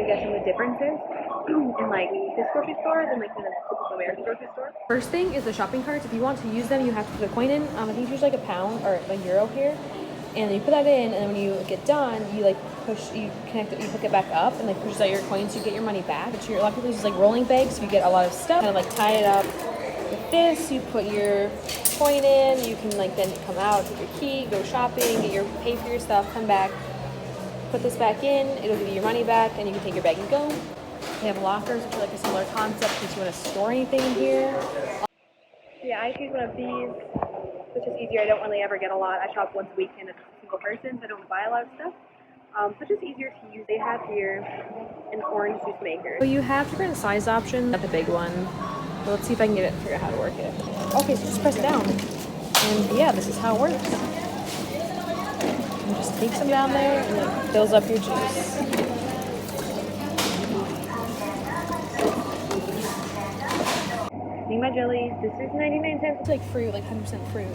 you guys some of the differences in like this grocery store than like in a typical American grocery store. First thing is the shopping carts. If you want to use them, you have to put a coin in. I think it's usually like a pound or a euro here. And then you put that in, and then when you get done, you like you connect it, you hook it back up, and like pushes out your coins, you get your money back. But a lot of people use like rolling bags, so you get a lot of stuff. Kind of like tie it up with this. You put your coin in. You can like then come out, take your key, go shopping, pay for your stuff, come back, put this back in. It'll give you your money back, and you can take your bag and go. They have lockers, which are like a similar concept in case you want to store anything in here. Yeah, I use one of these, which is easier. I don't really ever get a lot. I shop once a week and it's a single person, so I don't buy a lot of stuff. So it's just easier to use. They have here an orange juice maker. So you have different size options. Not the big one. But let's see if I can figure out how to work it. Okay, so just press it down. And yeah, this is how it works. You just take some down there and it fills up your juice. My jelly. This is 99 cents. It's like fruit, like 100% fruit.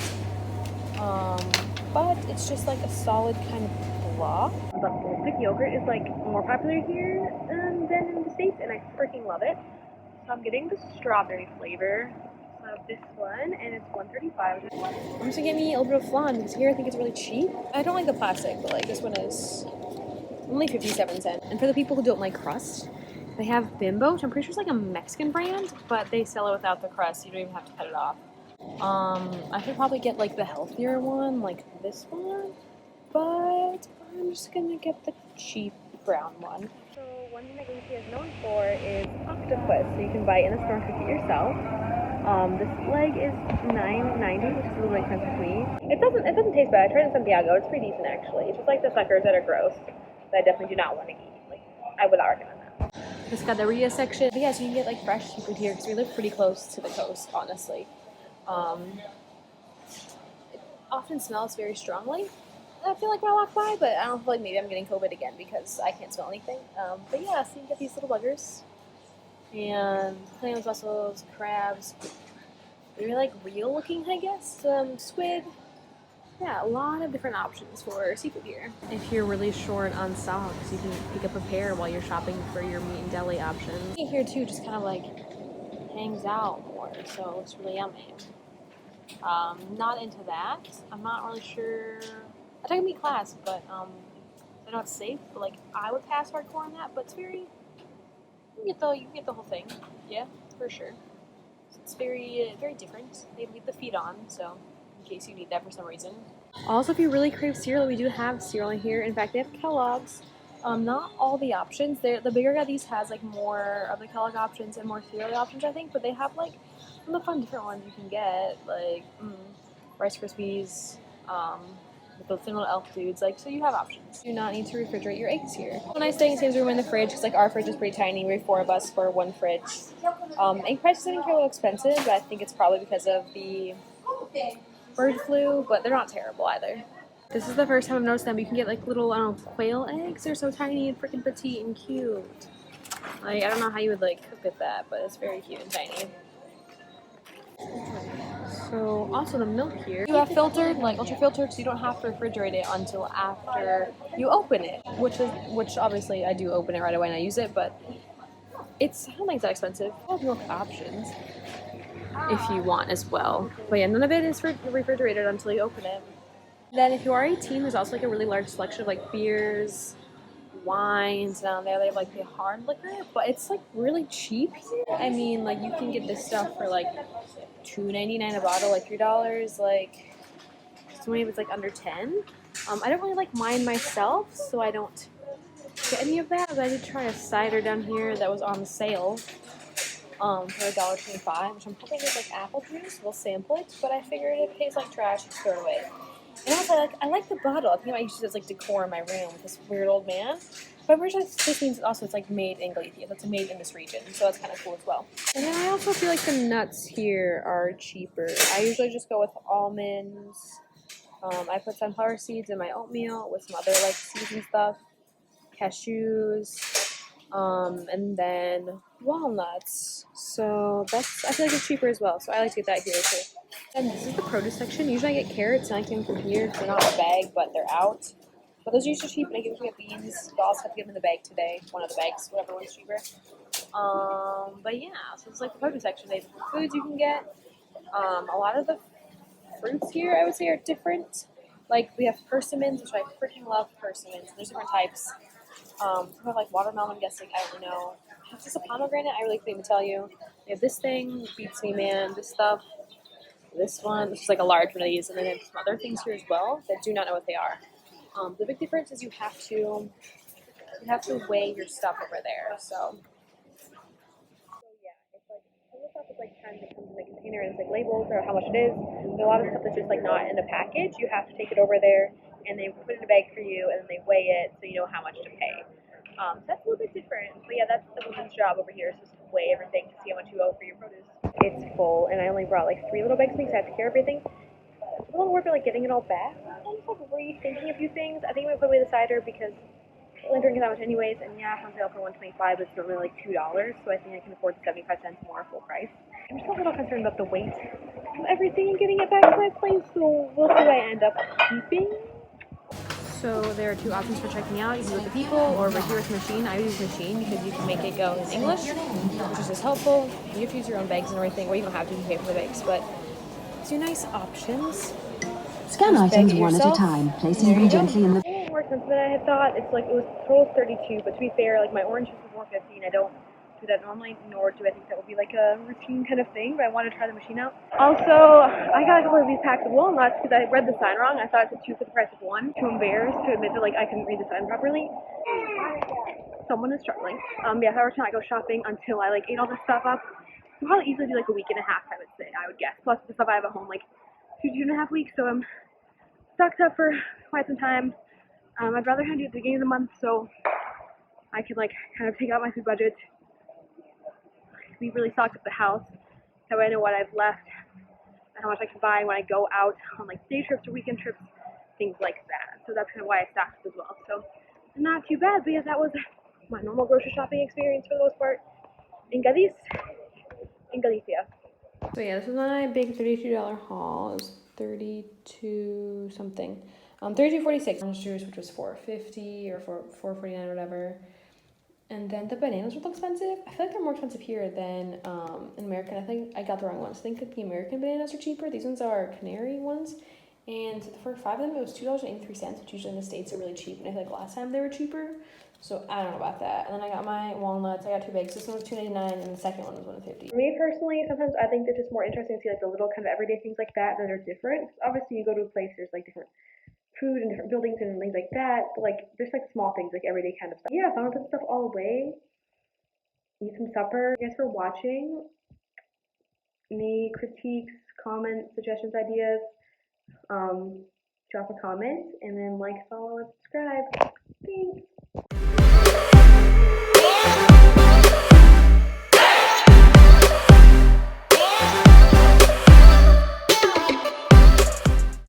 But it's just like a solid kind of block. But Baltic yogurt is like more popular here than in the States, and I freaking love it. So I'm getting the strawberry flavor of this one, and it's $1.35. I'm just gonna get me a little bit of flan because here I think it's really cheap. I don't like the plastic, but like this one is only 57 cents. And for the people who don't like crust, they have Bimbo, which I'm pretty sure is like a Mexican brand, but they sell it without the crust. You don't even have to cut it off. I should probably get like the healthier one, like this one, but I'm just gonna get the cheap brown one. So one thing that Galicia is known for is octopus. So you can buy it in the store and cook it yourself. This leg is $9.90, which is a little expensive to me. It doesn't taste bad. I tried it in Santiago. It's pretty decent actually. It's just like the suckers that are gross that I definitely do not want to eat. Like I would not recommend that. Pescaderia section. But yeah, so you can get like fresh seafood here because we live pretty close to the coast, honestly. It often smells very strongly. I feel like when I walk by, but I don't feel like maybe I'm getting COVID again because I can't smell anything. But yeah, so you can get these little buggers. And clams, mussels, crabs. They're like real looking, I guess. Squid. Yeah, a lot of different options for seafood here. If you're really short on socks, you can pick up a pair while you're shopping for your meat and deli options. Here too just kind of like hangs out more, so it looks really yummy. Not into that. I'm not really sure. I took a meat class, but I know it's safe. But like I would pass hardcore on that, but it's very. You get the whole thing. Yeah, for sure. It's very different. They leave the feet on, so. In case you need that for some reason. Also, if you really crave cereal, we do have cereal in here. In fact, they have Kellogg's. Not all the options. The bigger Gadis has like more of the Kellogg options and more cereal options, I think. But they have like some of the fun different ones you can get, like Rice Krispies, with those little elf dudes. Like, so you have options. You do not need to refrigerate your eggs here. A nice thing is saves room in the fridge because like our fridge is pretty tiny. We have 4 of us for one fridge. Egg prices I think are a little expensive, but I think it's probably because of the bird flu, but they're not terrible either. This is the first time I've noticed them. You can get like little, I don't know, quail eggs. They're so tiny and freaking petite and cute. Like, I don't know how you would like cook with that, but it's very cute and tiny. So also the milk here, you have filtered, like ultra filtered, so you don't have to refrigerate it until after you open it, which obviously I do open it right away and I use it, but I don't think it's that expensive. I have milk options if you want as well. But yeah, none of it is refrigerated until you open it. Then if you are 18, there's also like a really large selection of like beers, wines down there. They have like the hard liquor, but it's like really cheap here. I mean, like you can get this stuff for like $2.99 a bottle, like $3. Like, so many of it's like under 10. I don't really like wine myself, so I don't get any of that. But I did try a cider down here that was on sale. For $1.25, which I'm hoping is like apple juice. We'll sample it, but I figured it tastes like trash, just throw it away. And also, I like the bottle. I think I used it as like decor in my room with this weird old man. But I'm pretty sure this means also it's like made in Galicia. So it's made in this region, so that's kind of cool as well. And then I also feel like the nuts here are cheaper. I usually just go with almonds. I put sunflower seeds in my oatmeal with some other like seeds and stuff. Cashews. And then walnuts. So I feel like it's cheaper as well. So I like to get that here too. And this is the produce section. Usually I get carrots and I can from here. They're not in a bag, but they're out. But those are usually cheap, and I usually get beans. But I also have to get them in the bag today. One of the bags, whatever one's cheaper. But yeah, so it's like the produce section. They have different foods you can get. A lot of the fruits here, I would say, are different. Like we have persimmons, which I freaking love persimmons. There's different types. We have like watermelon, I'm guessing. I don't really know. Is this a pomegranate? I really couldn't even tell you. They have this thing, beats me, man. This stuff. This one, this is like a large one of these, and then there's some other things here as well that do not know what they are. The big difference is you have to weigh your stuff over there. So yeah, it's like some of the stuff is like kind of comes in a container and it's like labeled or how much it is. But a lot of stuff that's just like not in a package. You have to take it over there and they put it in a bag for you and then they weigh it so you know how much to pay. So that's a little bit different. But yeah, that's the woman's job over here is just to weigh everything to see how much you owe for your produce. It's full and I only brought like 3 little bags of things, so I have to carry everything. It's a little worth it, like getting it all back. I'm just like rethinking a few things. I think I'm gonna put away the cider because I don't drinking that much anyways, and yeah, it's on sale for $1.25, but it's normally like $2, so I think I can afford the 75 cents more full price. I'm just a little concerned about the weight of everything and getting it back to my place, so we'll see what I end up keeping. So there are 2 options for checking out. You can do it with the people or over here with the machine. I use machine because you can make it go in English, which is just helpful. You have to use your own bags and everything, or you don't have to pay for the bags, but 2 nice options. Scan Just items bag it one at a yourself. time, placing them gently in the... A little more expensive than I had thought. It's like, it was total 32, but to be fair, like my orange juice was $4.50, and I don't do that normally, nor do I think that would be like a routine kind of thing, but I wanted to try the machine out. Also, I got a couple of these packs of walnuts because I read the sign wrong. I thought it said 2 for the price of 1. Too embarrassed to admit that like I couldn't read the sign properly. Someone is struggling. Yeah, so I was trying to go shopping until I like ate all this stuff up. It'll probably easily be like a week and a half, I would say, I would guess. Plus the stuff I have at home, like 2.5 weeks, so I'm stocked up for quite some time. I'd rather kind of do it at the beginning of the month so I can like kind of take out my food budget, be really stocked up the house, that way I know what I've left and how much I can buy when I go out on like day trips or weekend trips, things like that. So that's kind of why I stocked up as well. So not too bad, but yeah, that was my normal grocery shopping experience for the most part in Gadis, in Galicia. So yeah, this was my big $32 haul. It was 32 something. 32.46 orange juice, which was $4.50 or $4.49 or whatever. And then the bananas were expensive. I feel like they're more expensive here than in America. I think I got the wrong ones. I think the American bananas are cheaper. These ones are Canary ones. And for 5 of them, it was $2.83, which usually in the States are really cheap. And I feel like last time they were cheaper. So I don't know about that. And then I got my walnuts. I got 2 bags. This one was $2.99 and the second one was $1.50. For me personally, sometimes I think it's just more interesting to see like the little kind of everyday things like that are different. Obviously, you go to a place, there's like different food and different buildings and things like that. But like there's like small things, like everyday kind of stuff. Yeah, so I'm gonna put stuff all away. Eat some supper. Thanks for watching. Any critiques, comments, suggestions, ideas, drop a comment and then like, follow, and subscribe. Thanks.